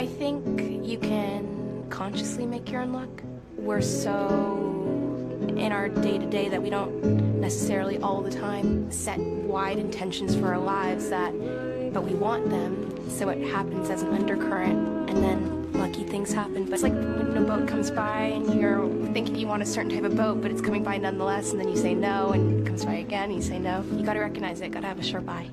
I think you can consciously make your own luck. We're so in our day-to-day that we don't necessarily all the time set wide intentions for our lives but we want them, so it happens as an undercurrent, and then lucky things happen. But it's like when a boat comes by and you're thinking you want a certain type of boat, but it's coming by nonetheless, and then you say no, and it comes by again and you say no. You gotta recognize it, gotta have a sure buy.